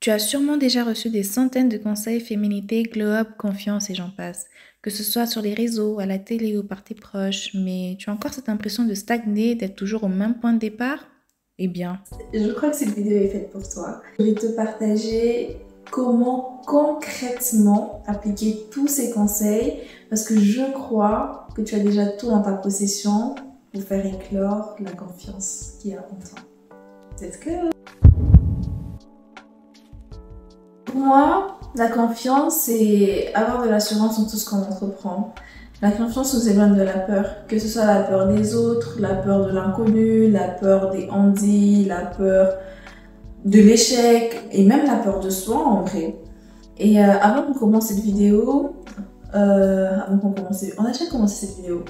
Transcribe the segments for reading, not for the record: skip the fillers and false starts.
Tu as sûrement déjà reçu des centaines de conseils féminité, glow-up, confiance et j'en passe. Que ce soit sur les réseaux, à la télé ou par tes proches, mais tu as encore cette impression de stagner, d'être toujours au même point de départ? Eh bien, Je crois que cette vidéo est faite pour toi. Je vais te partager comment concrètement appliquer tous ces conseils parce que je crois que tu as déjà tout en ta possession pour faire éclore la confiance qu'il y a en toi. Let's go! Pour moi, la confiance, c'est avoir de l'assurance en tout ce qu'on entreprend. La confiance nous éloigne de la peur, que ce soit la peur des autres, la peur de l'inconnu, la peur des handis, la peur de l'échec et même la peur de soi en vrai. Et avant qu'on commence cette vidéo, on a déjà commencé cette vidéo.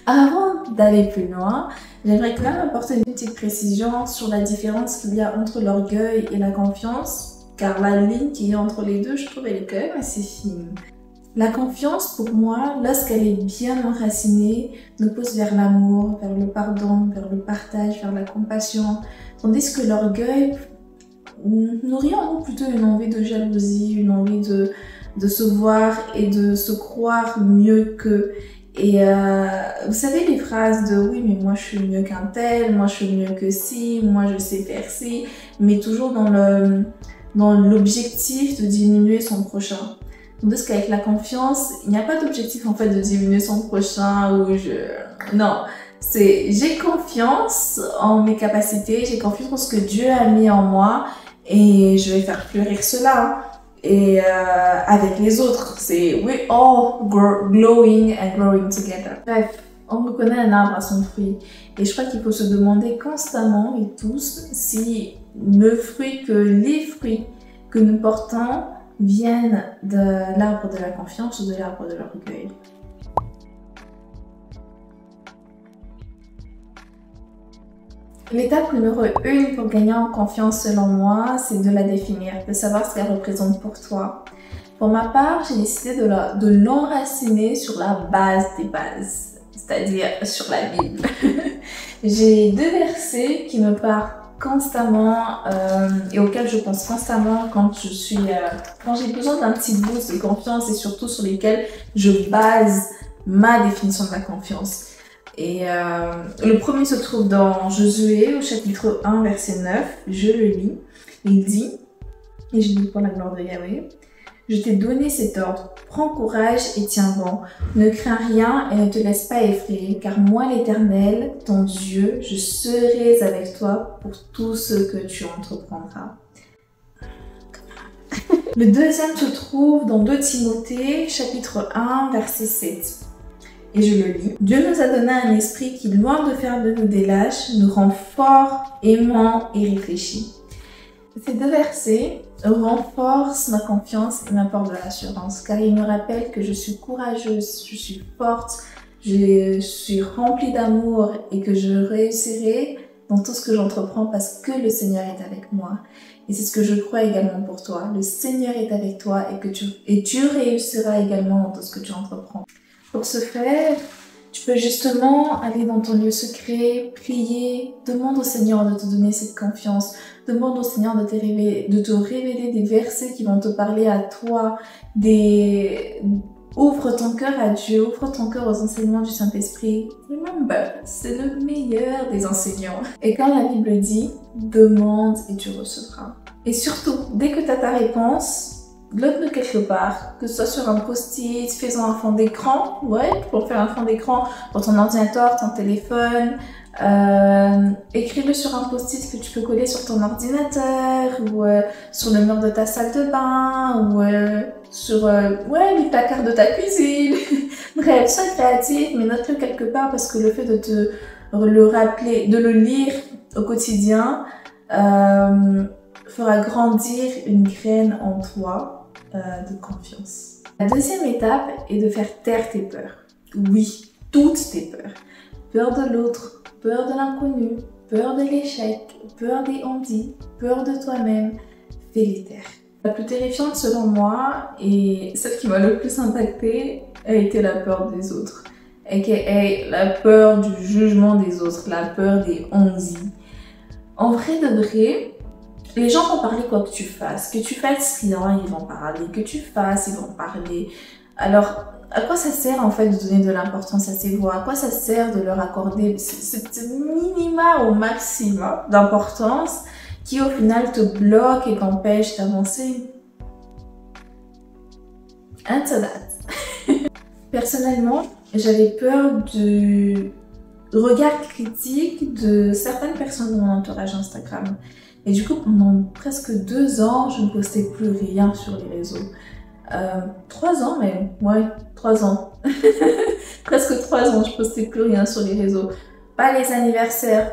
Avant d'aller plus loin, j'aimerais quand même apporter une petite précision sur la différence qu'il y a entre l'orgueil et la confiance, car la ligne qu'il y a entre les deux, je trouve, elle est quand même assez fine. La confiance, pour moi, lorsqu'elle est bien enracinée, nous pousse vers l'amour, vers le pardon, vers le partage, vers la compassion, tandis que l'orgueil nourrit en nous plutôt une envie de jalousie, une envie de se voir et de se croire mieux qu'eux. Et vous savez les phrases de oui mais moi je suis mieux qu'un tel, moi je suis mieux que ci, moi je sais faire ci, mais toujours dans l'objectif de diminuer son prochain. Tandis qu'avec la confiance, il n'y a pas d'objectif en fait de diminuer son prochain ou non, c'est j'ai confiance en mes capacités, j'ai confiance en ce que Dieu a mis en moi et je vais faire fleurir cela. Et avec les autres, c'est we all glowing and growing together. Bref, on reconnaît un arbre à son fruit. Et je crois qu'il faut se demander constamment et tous si les fruits que nous portons viennent de l'arbre de la confiance ou de l'arbre de l'orgueil. L'étape numéro 1 pour gagner en confiance selon moi, c'est de la définir, de savoir ce qu'elle représente pour toi. Pour ma part, j'ai décidé de l'enraciner sur la base des bases, c'est-à-dire sur la Bible. J'ai 2 versets qui me parlent constamment et auxquels je pense constamment quand j'ai besoin d'un petit boost de confiance et surtout sur lesquels je base ma définition de la confiance. Et le premier se trouve dans Josué au chapitre 1 verset 9, je le lis. Il dit, et je lis pour la gloire de Yahweh, je t'ai donné cet ordre, prends courage et tiens bon, ne crains rien et ne te laisse pas effrayer, car moi l'Éternel, ton Dieu, je serai avec toi pour tout ce que tu entreprendras. Le deuxième se trouve dans 2 Timothée chapitre 1 verset 7. Et je le lis. Dieu nous a donné un esprit qui, loin de faire de nous des lâches, nous rend forts, aimants et réfléchis. Ces 2 versets renforcent ma confiance et m'apportent de l'assurance, car ils me rappellent que je suis courageuse, je suis forte, je suis remplie d'amour et que je réussirai dans tout ce que j'entreprends parce que le Seigneur est avec moi. Et c'est ce que je crois également pour toi. Le Seigneur est avec toi et tu réussiras également dans tout ce que tu entreprends. Pour ce faire, tu peux justement aller dans ton lieu secret, prier, demande au Seigneur de te donner cette confiance, demande au Seigneur de te révéler des versets qui vont te parler à toi, ouvre ton cœur à Dieu, ouvre ton cœur aux enseignements du Saint-Esprit. Remember, c'est le meilleur des enseignants. Et quand la Bible dit, demande et tu recevras. Et surtout, dès que tu as ta réponse, bloque-le quelque part, que ce soit sur un post-it, fais-en un fond d'écran, ouais, pour faire un fond d'écran pour ton ordinateur, ton téléphone, écris-le sur un post-it que tu peux coller sur ton ordinateur ou sur le mur de ta salle de bain ou sur les placards de ta cuisine. Bref, sois créatif, mais note-le quelque part parce que le fait de te le rappeler, de le lire au quotidien fera grandir une graine en toi de confiance. La deuxième étape est de faire taire tes peurs. Oui, toutes tes peurs. Peur de l'autre, peur de l'inconnu, peur de l'échec, peur des handis, peur de toi-même. Fais-les taire. La plus terrifiante selon moi et celle qui m'a le plus impactée a été la peur des autres. aka la peur du jugement des autres, la peur des handis. En vrai de vrai, Les gens vont parler quoi que tu fasses. Que tu fasses rien, ils vont parler. Que tu fasses, ils vont parler. Alors, à quoi ça sert en fait de donner de l'importance à ces voix? À quoi ça sert de leur accorder ce minima au maximum d'importance qui au final te bloque et t'empêche d'avancer? Into that. Personnellement, j'avais peur du regard critique de certaines personnes de mon entourage Instagram. Et du coup, pendant presque 2 ans, je ne postais plus rien sur les réseaux. 3 ans même, ouais, 3 ans. Presque 3 ans, je postais plus rien sur les réseaux. Pas les anniversaires,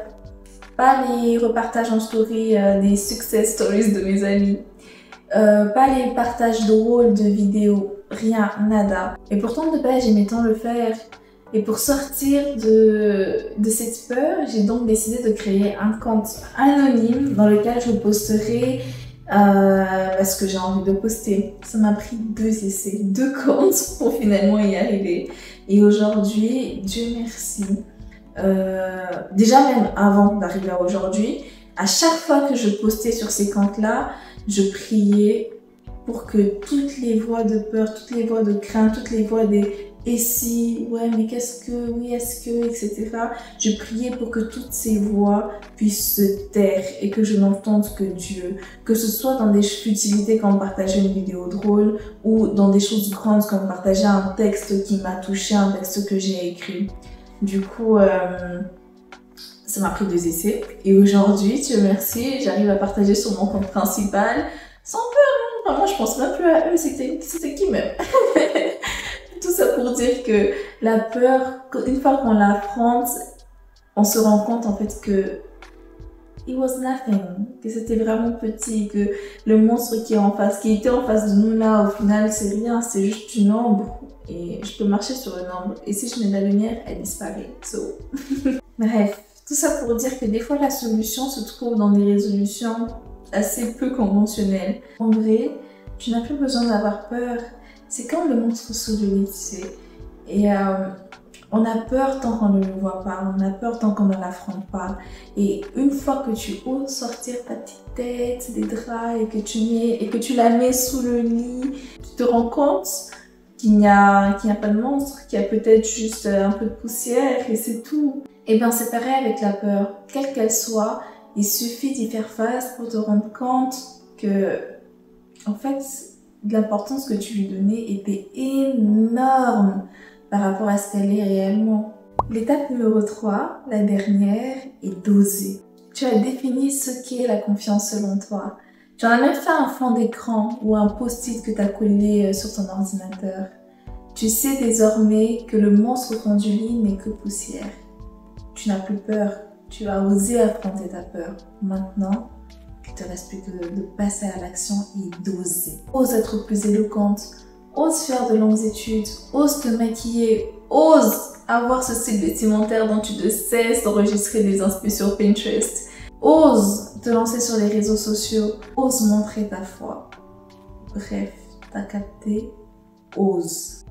pas les repartages en story des success stories de mes amis, pas les partages drôles de vidéos, rien, nada. Et pourtant de base, j'aimais tant le faire. Et pour sortir de cette peur, j'ai donc décidé de créer un compte anonyme dans lequel je posterai parce que j'ai envie de poster. Ça m'a pris 2 essais, 2 comptes pour finalement y arriver. Et aujourd'hui, Dieu merci, déjà même avant d'arriver à aujourd'hui, à chaque fois que je postais sur ces comptes-là, je priais pour que toutes les voix de peur, toutes les voix de crainte, toutes les voix des et si, ouais, mais qu'est-ce que, oui, est-ce que, etc. Je priais pour que toutes ces voix puissent se taire et que je n'entende que Dieu. Que ce soit dans des futilités comme partager une vidéo drôle ou dans des choses grandes comme partager un texte qui m'a touché, un texte que j'ai écrit. Du coup, ça m'a pris 2 essais. Et aujourd'hui, Dieu merci, j'arrive à partager sur mon compte principal sans peur. Moi, je pense même plus à eux, c'était qui même? Tout ça pour dire que la peur, une fois qu'on l'affronte, on se rend compte en fait que it was nothing, que c'était vraiment petit, que le monstre qui est en face, qui était en face de nous là, au final c'est rien, c'est juste une ombre et je peux marcher sur une ombre et si je mets de la lumière, elle disparaît. So. Bref, tout ça pour dire que des fois la solution se trouve dans des résolutions assez peu conventionnelles. En vrai, tu n'as plus besoin d'avoir peur. C'est comme le monstre sous le lit, tu sais. Et on a peur tant qu'on ne le voit pas, on a peur tant qu'on ne l'affronte pas. Et une fois que tu oses sortir ta petite tête des draps et que tu la mets sous le lit, tu te rends compte qu'il n'y a pas de monstre, qu'il y a peut-être juste un peu de poussière et c'est tout. Et bien c'est pareil avec la peur, quelle qu'elle soit, il suffit d'y faire face pour te rendre compte que, en fait, l'importance que tu lui donnais était énorme par rapport à ce qu'elle est réellement. L'étape numéro 3, la dernière, est d'oser. Tu as défini ce qu'est la confiance selon toi. Tu en as même fait un fond d'écran ou un post-it que tu as collé sur ton ordinateur. Tu sais désormais que le monstre au fond du lit n'est que poussière. Tu n'as plus peur. Tu as osé affronter ta peur. Maintenant, il ne te reste plus que de passer à l'action et d'oser. Ose être plus éloquente, ose faire de longues études, ose te maquiller, ose avoir ce style vestimentaire dont tu ne cesses d'enregistrer des inspirations sur Pinterest. Ose te lancer sur les réseaux sociaux, ose montrer ta foi. Bref, t'as capté, ose.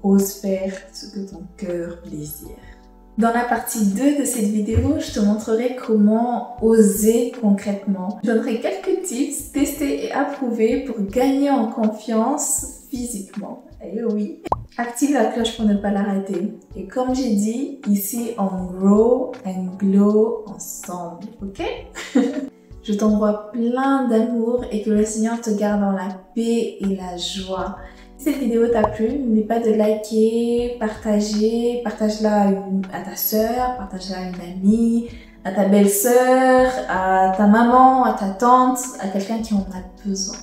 Ose faire ce que ton cœur désire. Dans la partie 2 de cette vidéo, je te montrerai comment oser concrètement. Je donnerai quelques tips testés et approuvés pour gagner en confiance physiquement. Eh oui! Active la cloche pour ne pas la rater. Et comme j'ai dit, ici on grow and glow ensemble, ok? Je t'envoie plein d'amour et que le Seigneur te garde dans la paix et la joie. Si cette vidéo t'a plu, n'oublie pas de liker, partager, partage-la à ta soeur, partage-la à une amie, à ta belle-sœur, à ta maman, à ta tante, à quelqu'un qui en a besoin.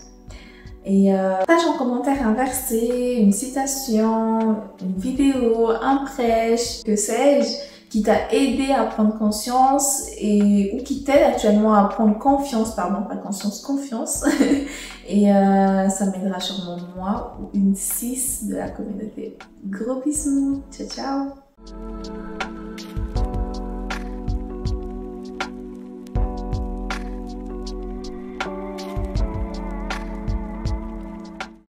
Et partage en commentaire un verset, une citation, une vidéo, un prêche, que sais-je, qui t'a aidé à prendre conscience ou qui t'aide actuellement à prendre confiance, pardon, pas conscience, confiance. Et ça m'aidera sûrement moi ou une 6 de la communauté. Gros bisous, ciao ciao!